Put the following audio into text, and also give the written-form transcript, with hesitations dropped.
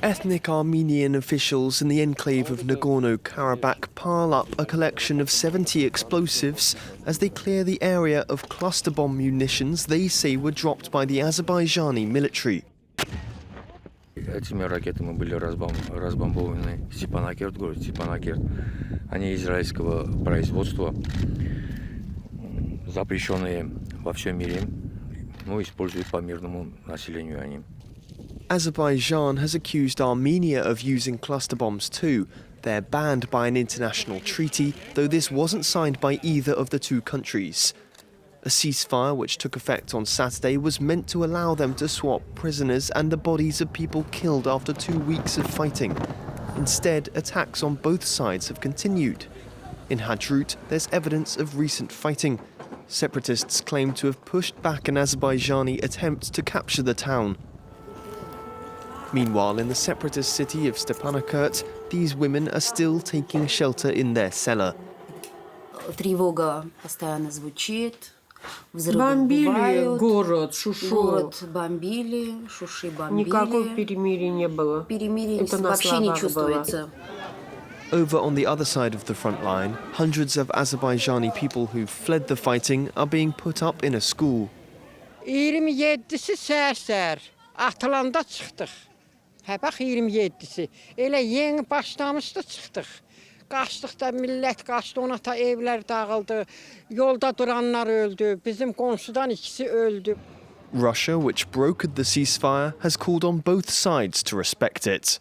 Ethnic Armenian officials in the enclave of Nagorno-Karabakh pile up a collection of 70 explosives as they clear the area of cluster bomb munitions they say were dropped by the Azerbaijani military. Этими ракетами были разбомбованы Степанакерт, город Степанакерт. Они израильского производства, запрещенные во всем мире, но используют по мирному населению они. Azerbaijan has accused Armenia of using cluster bombs too. They're banned by an international treaty, though this wasn't signed by either of the two countries. A ceasefire which took effect on Saturday was meant to allow them to swap prisoners and the bodies of people killed after 2 weeks of fighting. Instead, attacks on both sides have continued. In Hadrut, there's evidence of recent fighting. Separatists claim to have pushed back an Azerbaijani attempt to capture the town. Meanwhile, in the separatist city of Stepanakert, these women are still taking shelter in their cellar. Тревога постоянно звучит. Бомбили город, Шушу. Город бомбили, Шуши бомбили. Никакого перемирия не было. Перемирия вообще не чувствуется. Over on the other side of the front line, hundreds of Azerbaijani people who've fled the fighting are being put up in a school. 27'si səhər atılanda çıxdıq. Hə bax 27'si. Elə yeni başlamışdı çıxdıq. Qaçdıq da millət qaçdı, ona ta evlər dağıldı. Yolda duranlar öldü. Bizim qonşudan ikisi öldü. Russia, which brokered the ceasefire, has called on both sides to respect it.